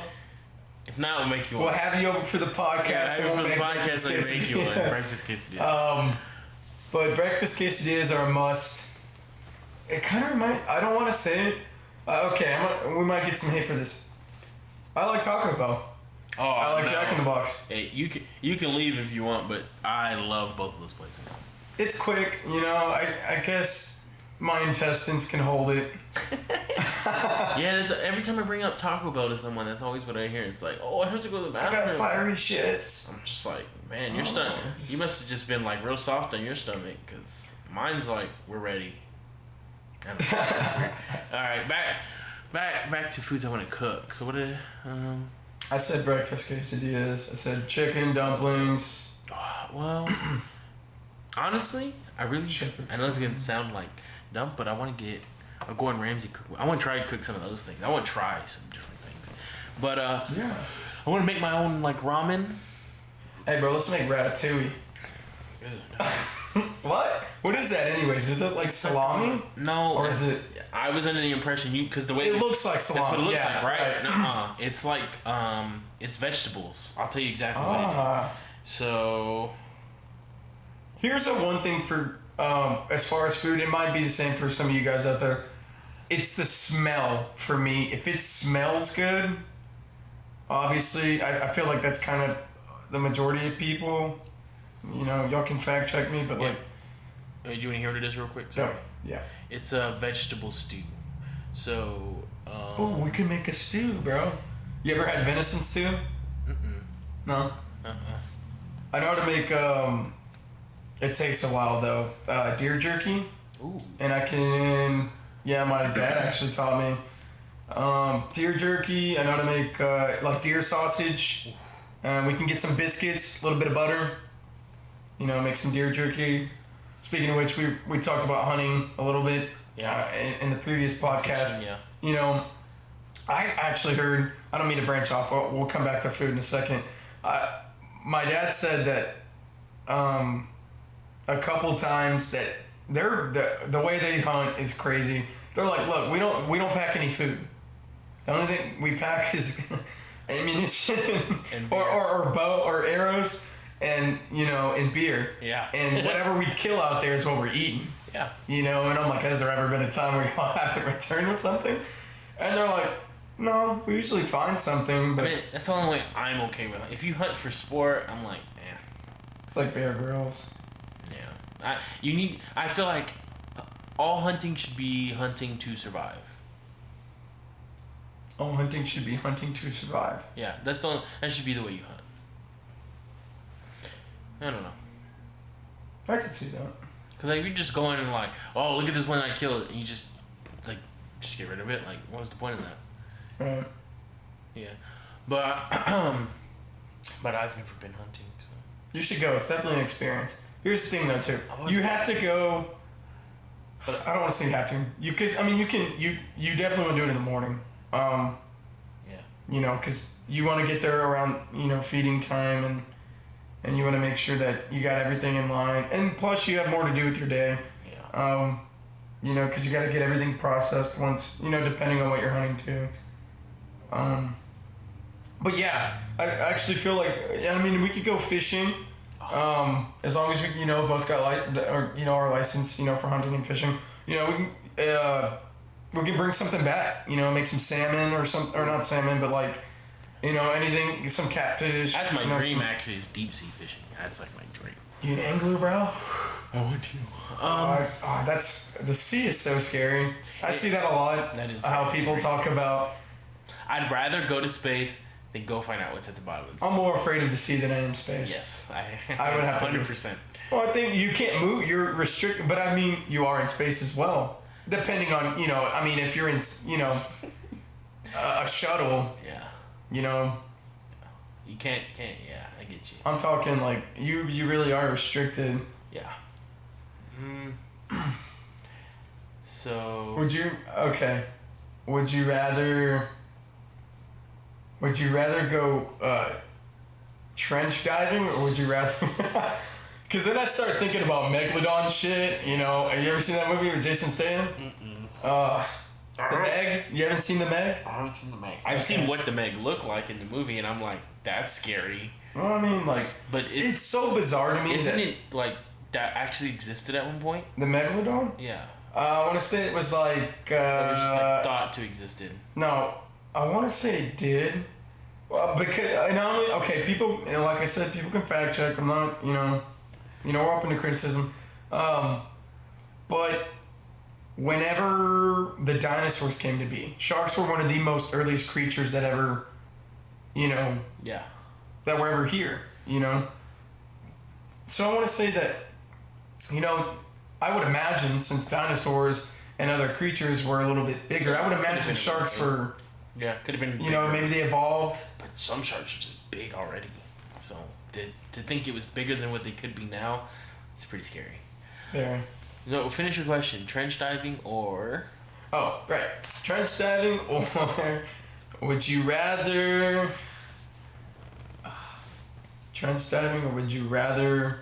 If not, we'll make you one. We'll have you over for the podcast. Yeah, for the podcast, we'll make you one. Breakfast quesadillas. But breakfast quesadillas are a must. It kind of reminds. I don't want to say it. We might get some hate for this. I like Taco Bell. Oh, I like Jack in the Box. Hey, you can leave if you want, but I love both of those places. It's quick, you know. I guess my intestines can hold it. Yeah, every time I bring up Taco Bell to someone, that's always what I hear. It's like, I have to go to the bathroom. I got fiery shits. I'm just like, man, your stomach. You must have just been like real soft on your stomach, because mine's like, we're ready. All right, back to foods I want to cook. So what did I said breakfast quesadillas. I said chicken dumplings. Well, honestly, I know it's gonna sound like dumb, but I want to get a Gordon Ramsay cookbook. I want to try to cook some of those things. I want to try some different things. But I want to make my own like ramen. Hey, bro, let's make ratatouille. What? What is that, anyways? Is it like salami? No. Or is it? I was under the impression because the way it looks like salami. That's what it looks like, right? Nuh-uh. It's like it's vegetables. I'll tell you exactly what it is. So here's one thing for as far as food. It might be the same for some of you guys out there. It's the smell for me. If it smells good, obviously, I feel like that's kind of the majority of people. You know, y'all can fact check me, but like. Do you want to hear what it is real quick? Sorry. Yeah. It's a vegetable stew. So. We could make a stew, bro. You ever had venison stew? No. I know how to make. It takes a while though. Deer jerky. Ooh. And I can. Yeah, my dad actually taught me. Deer jerky. I know how to make like deer sausage. We can get some biscuits, a little bit of butter. You know, make some deer jerky. Speaking of which, we talked about hunting a little bit in the previous podcast. Fishing, yeah. You know, I actually heard, I don't mean to branch off, we'll come back to food in a second. My dad said that a couple times that the way they hunt is crazy. They're like, look, we don't pack any food. The only thing we pack is ammunition or bow or arrows. And, you know, and beer. Yeah. And whatever we kill out there is what we're eating. Yeah. You know, and I'm like, has there ever been a time where y'all haven't returned with something? And they're like, no, we usually find something. But I mean, that's the only way I'm okay with it. If you hunt for sport, I'm like, eh. It's like Bear Grylls. Yeah. I feel like all hunting should be hunting to survive. All hunting should be hunting to survive. Yeah, that should be the way you hunt. I don't know. I could see that. Cause like, if you just go in and like, oh, look at this one I killed, and you just get rid of it. Like, what was the point of that? Right. Yeah, but I've never been hunting, so. You should go. It's definitely an experience. Here's the thing, though, too. You have to go. But I don't want to say you have to. You definitely want to do it in the morning. Yeah. You know, because you want to get there around, you know, feeding time, and you want to make sure that you got everything in line. And plus, you have more to do with your day. Yeah. You know, because you got to get everything processed once, you know, depending on what you're hunting to. But yeah, I actually feel like, I mean, we could go fishing. As long as we, you know, both got our license, you know, for hunting and fishing. You know, we can bring something back. You know, make some salmon or not salmon, but like, you know, anything, some catfish. That's my dream. Actually, is deep sea fishing. That's like my dream. You an angler, bro? I want to. The sea is so scary. I see that a lot. That is how people talk about. I'd rather go to space than go find out what's at the bottom of the sea. I'm more afraid of the sea than I am space. Yes, I would have 100%. Well, I think you can't move. You're restricted, but I mean, you are in space as well. Depending on, you know, I mean, if you're in, you know, a shuttle. Yeah. You know. You can't. Yeah, I get you. I'm talking like you really are restricted. Yeah. So. Would you rather go trench diving, or would you rather? Because then I start thinking about Megalodon shit. You know, have you ever seen that movie with Jason Statham? The Meg. You haven't seen the Meg? I haven't seen the Meg. I've seen what the Meg looked like in the movie, and I'm like, that's scary. Well, I mean, like, but it's so bizarre to me. Isn't it like that actually existed at one point? The Megalodon? Yeah. I want to say it was like. It was just like thought to existed. No, I want to say it did. Well, because people, you know, like I said, people can fact check. I'm not, you know, we're open to criticism. But whenever the dinosaurs came to be, sharks were one of the most earliest creatures that ever, you know. Yeah. That were ever here, you know. So I want to say that, you know, I would imagine since dinosaurs and other creatures were a little bit bigger, I would imagine sharks were. Yeah, could have been. You know, maybe they evolved. But some sharks are just big already. So to think it was bigger than what they could be now, it's pretty scary. Yeah. No, finish your question. Trench diving or? Oh, right. Trench diving or would you rather? Trench diving, or would you rather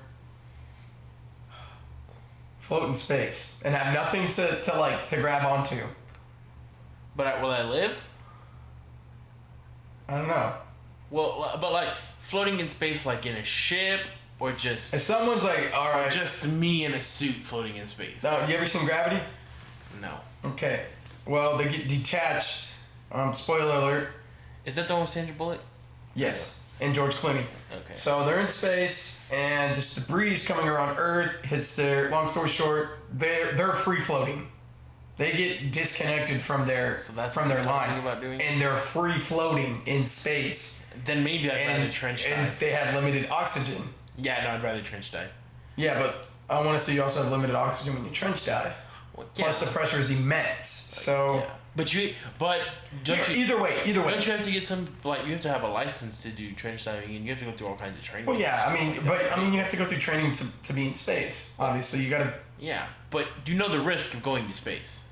float in space and have nothing to grab onto? But will I live? I don't know. Well, but like floating in space, like in a ship, or just. If someone's like, all right. Or just me in a suit floating in space. No, you ever seen Gravity? No. Okay. Well, they get detached. Spoiler alert. Is that the one with Sandra Bullock? Yes. And George Clooney. Okay. So they're in space, and this debris coming around Earth hits their. Long story short, they're free floating. They get disconnected from their line, and they're free floating in space. Then maybe I'd rather trench dive. And they have limited oxygen. Yeah, no, I'd rather trench dive. Yeah, but I want to say you also have limited oxygen when you trench dive. Well, yeah. Plus the pressure is immense. So. Yeah. Either way. Don't you have to get you have to have a license to do trench diving, and you have to go through all kinds of training. Well, yeah, you have to go through training to be in space. Obviously, you gotta. Yeah, but you know the risk of going to space.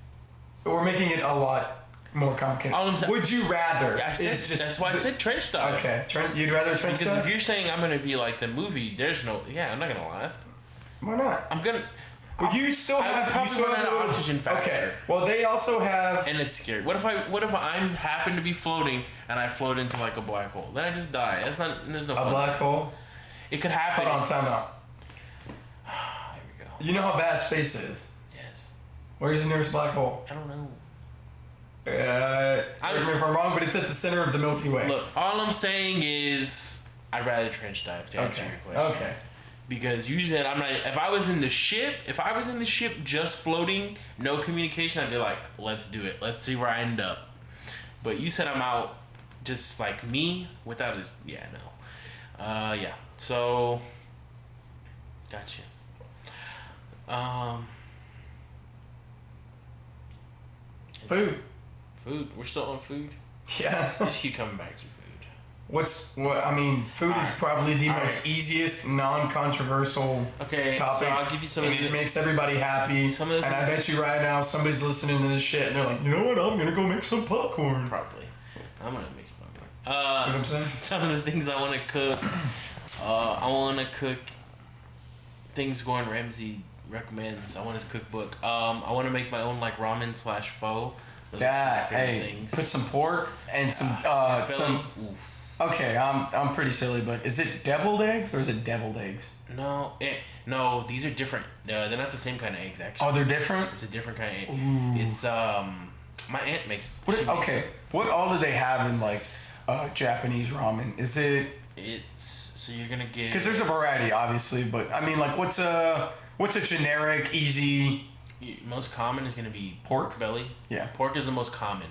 We're making it a lot more complicated. Would you rather? Yeah, that's why I said trench dive. Okay, you'd rather trench dive? Because if you're saying I'm gonna be like the movie, I'm not gonna last. Why not? I'm gonna. Well, you still have oxygen faster. Okay. Well, they also have. And it's scary. What if I happen to be floating and I float into like a black hole? Then I just die. There's no fun. A black hole. It could happen. Hold on, time out. Here we go. You know how vast space is. Yeah. Where's the nearest black hole? I don't know. I don't know if I'm wrong, but it's at the center of the Milky Way. Look, all I'm saying is I'd rather trench dive to answer your question. Okay. Because you said I'm not. If I was in the ship just floating, no communication, I'd be like, let's do it. Let's see where I end up. But you said I'm out, just like me, without a. Yeah, no. Yeah. So. Gotcha. Food. Food. We're still on food. Yeah. Just keep coming back to food. Food is probably the most easiest, non-controversial topic. So I'll give you some. And it makes everybody happy. And I bet you right now somebody's listening to this shit and they're like, you know what? I'm gonna go make some popcorn. Probably. I'm gonna make some popcorn. See what I'm saying? Some of the things I want to cook. I want to cook things Gordon Ramsay recommends. I want his cookbook. I want to make my own like ramen / pho. Things. Put some pork and some. Oof. Okay, I'm pretty silly, but is it deviled eggs or is it deviled eggs? No, these are different. They're not the same kind of eggs, actually. Oh, they're different? It's a different kind of egg. Ooh. It's, my aunt makes... What all do they have in, like, Japanese ramen? Is it... So you're gonna get... Because there's a variety, obviously, but, I mean, like, what's a generic, easy... Most common is gonna be pork belly. Yeah. Pork is the most common.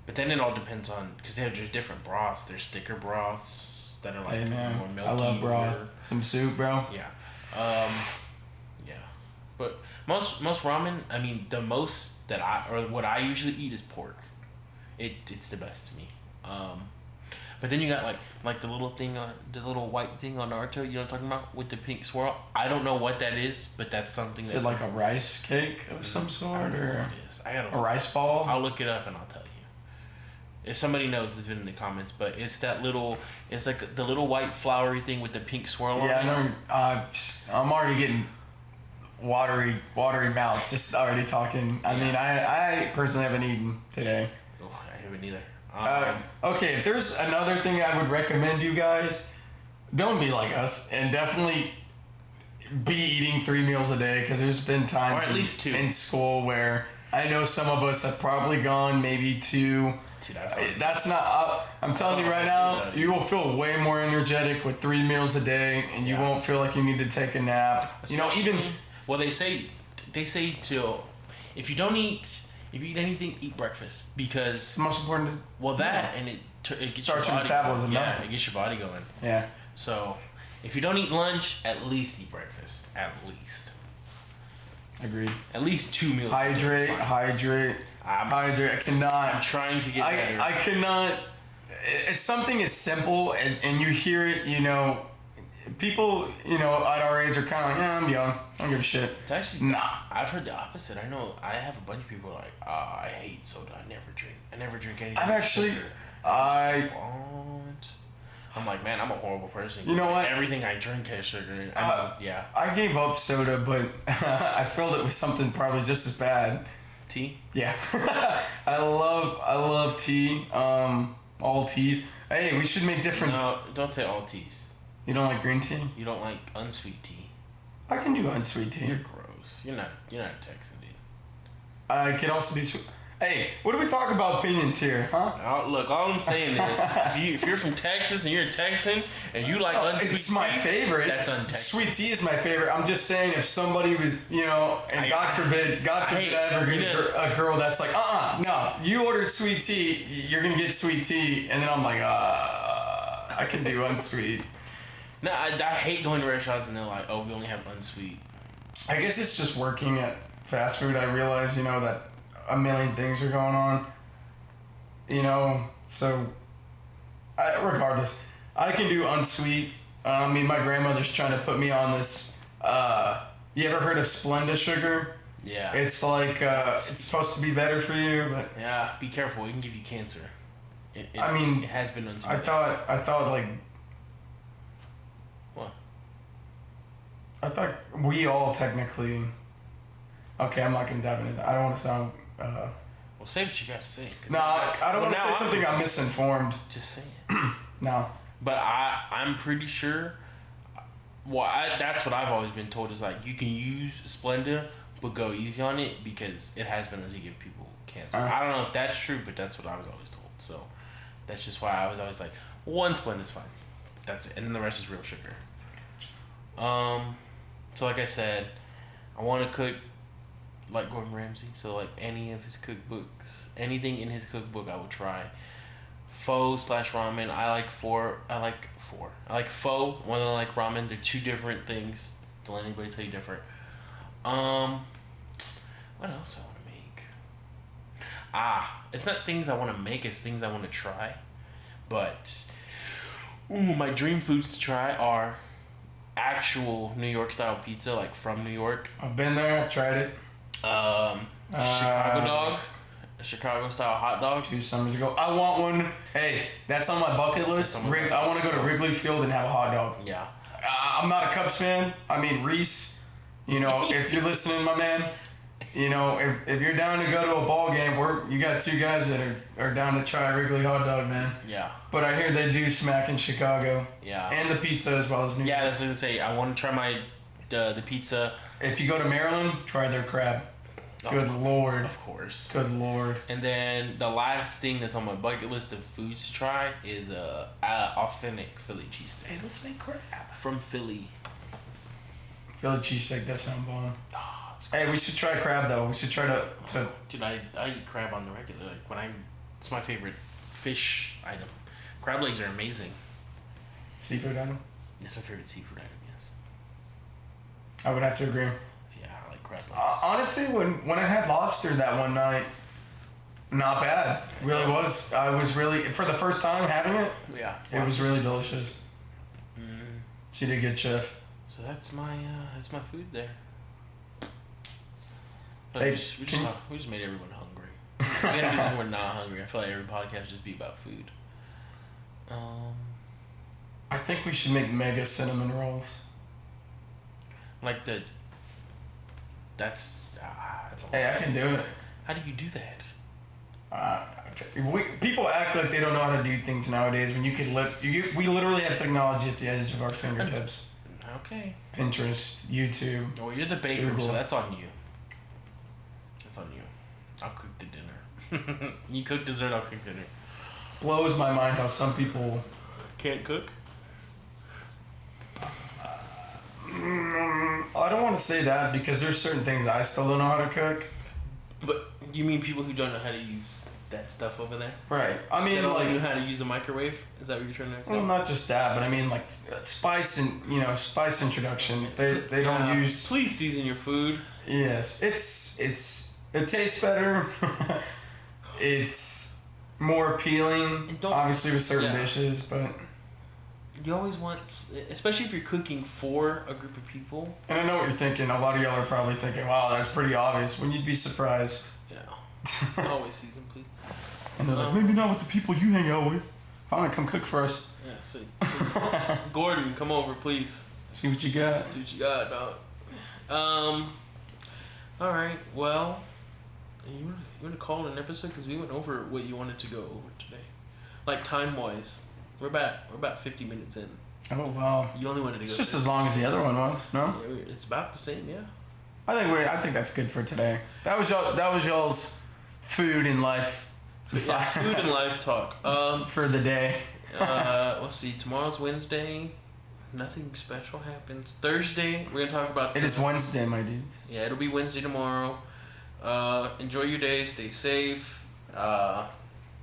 But then it all depends on, because there's different broths. There's thicker broths that are like more milky. I love broth. Some soup, bro. Yeah. Yeah. But most ramen, I mean, the most that what I usually eat is pork. It's the best to me. But then you got like the little thing the little white thing on Naruto, you know what I'm talking about, with the pink swirl. I don't know what that is, but that's something. Is it like a rice cake of some sort, I don't know what it is. A rice ball? I'll look it up and I'll tell you. If somebody knows, leave it in the comments. But it's that little, it's like the little white floury thing with the pink swirl on it. Yeah, I know. I'm already getting watery mouth just already talking. I mean, I personally haven't eaten today. Oh, I haven't either. Okay, if there's another thing I would recommend you guys, don't be like us and definitely be eating 3 meals a day, because there's been times or at least 2 in school where I know some of us have probably gone maybe 2. That's not. I'm telling you right now, you will feel way more energetic with 3 meals a day, and you won't feel like you need to take a nap. Especially, well, they say to, if you eat anything, eat breakfast, because it's the most important. And it gets starts your metabolism. Yeah, it gets your body going. Yeah. So, if you don't eat lunch, at least eat breakfast. At least. Agreed. At least 2 meals. Hydrate. I cannot. I'm trying to get better. I cannot. It's something as simple and you hear it, people, at our age are kind of like, yeah, I'm young. I don't give a shit. It's actually, I've heard the opposite. I know I have a bunch of people like, I hate soda. I never drink anything. I've actually, I'm like, man, I'm a horrible person. You know what? Everything I drink has sugar in it. I gave up soda, but I filled it with something probably just as bad. Tea? Yeah. I love tea. All teas. Hey, we should make different. No, don't say all teas. You don't like green tea? You don't like unsweet tea? I can do unsweet tea. You're gross. You're not a Texan, dude. I can also do sweet. Hey, what do we talk about opinions here, huh? Look, all I'm saying is, if you're from Texas and you're a Texan and you like unsweet tea, it's my favorite. That's un-Texan. Sweet tea is my favorite. I'm just saying, if somebody was, and God forbid I ever get a girl that's like, no, you ordered sweet tea, you're gonna get sweet tea, and then I'm like, I can do unsweet. No, I hate going to restaurants and they're like, oh, we only have unsweet. I guess it's just working at fast food. I realize, that a million things are going on, so regardless, I can do unsweet. My grandmother's trying to put me on this, you ever heard of Splenda sugar? Yeah. It's like, it's supposed to be better for you, but... Yeah, be careful, it can give you cancer. It has been unsweet. I thought like... What? I thought we all technically... Okay, I'm not going to dive into that. I don't want to sound... Well, say what you got to say. No, I don't want to say something I'm misinformed. Just say it. No. But I'm pretty sure... Well, that's what I've always been told, is like, you can use Splenda but go easy on it because it has been known to give people cancer. I don't know if that's true, but that's what I was always told. So that's just why I was always like, 1 Splenda is fine. That's it, and then the rest is real sugar. So like I said, I want to cook like Gordon Ramsay. So like any of his cookbooks, anything in his cookbook, I would try. Pho/ramen. I like pho more than I like ramen. They're two different things. Don't let anybody tell you different. What else do I want to make? It's not things I want to make. It's things I want to try. But my dream foods to try are actual New York style pizza, like from New York. I've been there. I've tried it. Chicago dog. A Chicago style hot dog. 2 summers ago. I want one. Hey, that's on my bucket list. I want to go to Wrigley Field and have a hot dog. Yeah. I'm not a Cubs fan. I mean, Reese, if you're listening, my man, if you're down to go to a ball game, you got 2 guys that are down to try a Wrigley hot dog, man. Yeah. But I hear they do smack in Chicago. Yeah. And the pizza as well as New York. Yeah, that's what I was going to say. I want to try the pizza. If you go to Maryland, try their crab. Good Lord. Of course. Good Lord. And then the last thing that's on my bucket list of foods to try is authentic Philly cheesesteak. Hey, let's make crab. From Philly. Philly cheesesteak, that sound bomb. Oh, hey, we should try crab though. We should try to. Dude, I eat crab on the regular. Like it's my favorite fish item. Crab legs are amazing. Seafood item? It's my favorite seafood item, yes. I would have to agree. Crab legs. Honestly, when I had lobster that one night, not bad. Really was. I was really, for the first time having it, it was really delicious. She did a good, chef. So that's my food there. Hey, we just made everyone hungry. We gotta do this when we're not hungry. I feel like every podcast should just be about food. I think we should make mega cinnamon rolls. Like that's a lot. Hey, I can do it. How do you do that? People act like they don't know how to do things nowadays. When you could we literally have technology at the edge of our fingertips. Okay. Pinterest, YouTube. Well, you're the baker, Google. so that's on you. That's on you. I'll cook the dinner. You cook dessert, I'll cook dinner. Blows my mind how some people can't cook. I don't want to say that because there's certain things I still don't know how to cook. But you mean people who don't know how to use that stuff over there? Right. I mean, they don't know how to use a microwave? Is that what you're trying to say? Well, not just that, but I mean, like spice and spice introduction. They don't use. Please season your food. Yes, it tastes better. It's more appealing, obviously with certain dishes, but. You always want, especially if you're cooking for a group of people. And I know what you're thinking. A lot of y'all are probably thinking, wow, that's pretty obvious. When you'd be surprised. Yeah. Always season, please. And they're like, maybe not with the people you hang out with. Fine, come cook for us. Yeah, see. Gordon, come over, please. See what you got. See what you got, dog. Alright, well, you want to call it an episode? Because we went over what you wanted to go over today. Like, time-wise. We're about 50 minutes in. Oh wow! You only wanted to go. It's just as long as the other one was, no? Yeah, it's about the same, yeah. I think that's good for today. That was y'all's food and life. Yeah, food and life talk. For the day. Let's see. Tomorrow's Wednesday. Nothing special happens. Thursday, we're gonna talk about. It is Wednesday, my dude. Yeah, it'll be Wednesday tomorrow. Enjoy your day. Stay safe.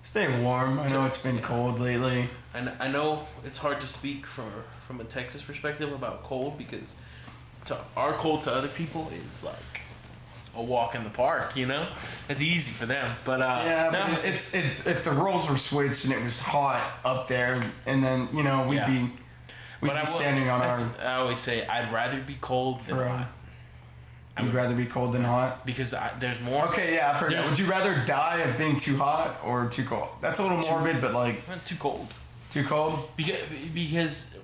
Stay warm. I know it's been cold lately. I know it's hard to speak from a Texas perspective about cold because our cold to other people is like a walk in the park. It's easy for them. But but if the roles were switched and it was hot up there, and then we'd be standing on our. I always say I'd rather be cold than hot. You'd rather be cold than hot? Because there's more... Okay, yeah, I've heard that. Would you rather die of being too hot or too cold? That's a little morbid, but like... Too cold. Too cold? Because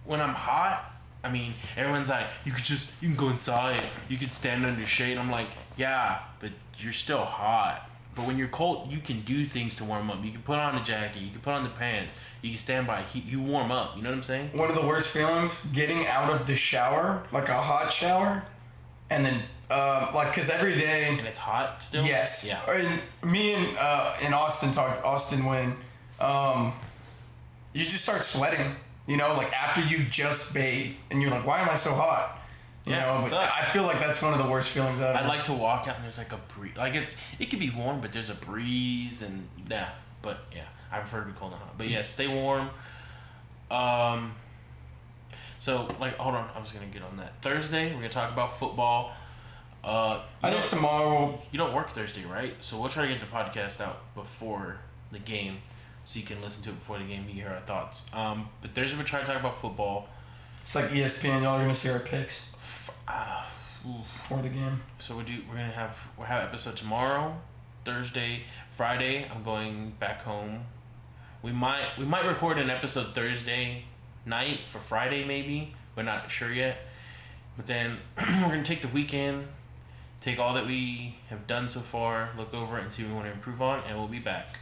when I'm hot, I mean, everyone's like, you can go inside. You could stand under shade. I'm like, yeah, but you're still hot. But when you're cold, you can do things to warm up. You can put on a jacket. You can put on the pants. You can stand by heat. You warm up. You know what I'm saying? One of the worst feelings, getting out of the shower, like a hot shower... and then like, cause every day. And it's hot still. Yes. Yeah. And me and Austin talked. Austin when, you just start sweating. You know, like after you just bathe, and you're like, why am I so hot? You know, but I feel like that's one of the worst feelings ever. I like to walk out and there's like a breeze. Like it could be warm, but there's a breeze and yeah. But yeah, I prefer to be cold and hot. But yeah, stay warm. So like, hold on, I was gonna get on that. Thursday, we're gonna talk about football. I think tomorrow. You don't work Thursday, right? So we'll try to get the podcast out before the game, so you can listen to it before the game. You hear our thoughts. But Thursday we'll try to talk about football. It's like ESPN. Y'all are gonna see our picks for the game. So we'll have episode tomorrow, Thursday, Friday. I'm going back home. We might record an episode Thursday night for Friday maybe. We're not sure yet. But then we're gonna take the weekend, take all that we have done so far, look over it and see what we want to improve on, and we'll be back.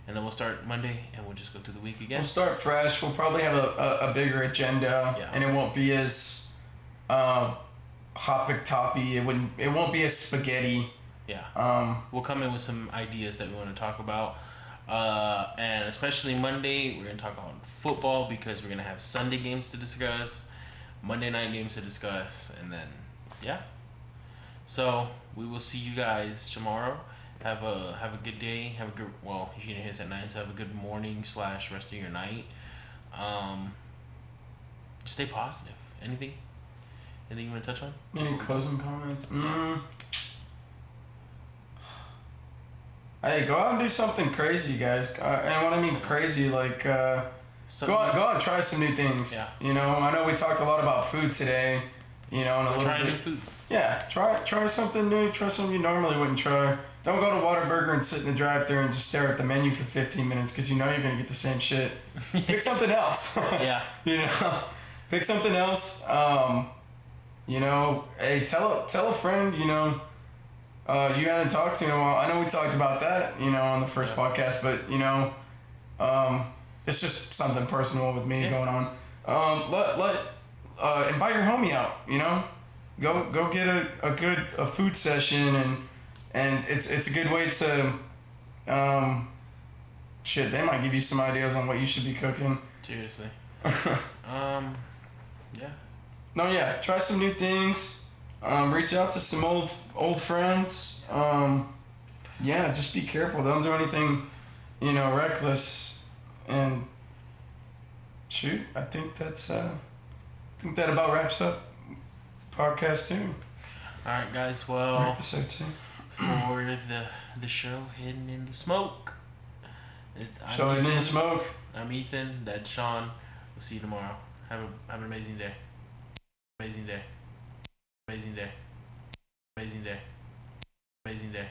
And then we'll start Monday, and we'll just go through the week again. We'll start fresh. We'll probably have a bigger agenda, and it won't be as hoppy-toppy. It won't be as spaghetti. Yeah. We'll come in with some ideas that we want to talk about, and especially Monday, we're gonna talk on football because we're gonna have Sunday games to discuss, Monday night games to discuss, and then yeah. So we will see you guys tomorrow. Have a good day. Have a good, well, if you didn't hear this at 9, so have a good morning / rest of your night. Stay positive. Anything you want to touch on? Any closing comments? Hey, go out and do something crazy, you guys. And what I mean crazy, like go out and try some new things. Yeah. You know, I know we talked a lot about food today. You know, and try new food. Yeah, try something new. Try something you normally wouldn't try. Don't go to Whataburger and sit in the drive-thru and just stare at the menu for 15 minutes because you know you're gonna get the same shit. Pick something else. Yeah. You know, pick something else. You know, hey, tell a friend. You know, you haven't talked to in a while. I know we talked about that. You know, on the first podcast, but you know, it's just something personal with me going on. Invite your homie out. You know, go get a food session and it's a good way to, they might give you some ideas on what you should be cooking. Seriously. Yeah. No, yeah. Try some new things. Reach out to some old friends. Yeah, just be careful. Don't do anything, you know, reckless. And shoot, I think that about wraps up podcast 2. All right, guys. Well, episode 2. For the show Hidden in the Smoke. Hidden in the Smoke. I'm Ethan. That's Sean. We'll see you tomorrow. Have an amazing day. Amazing day. Amazing day. Amazing day. Amazing day.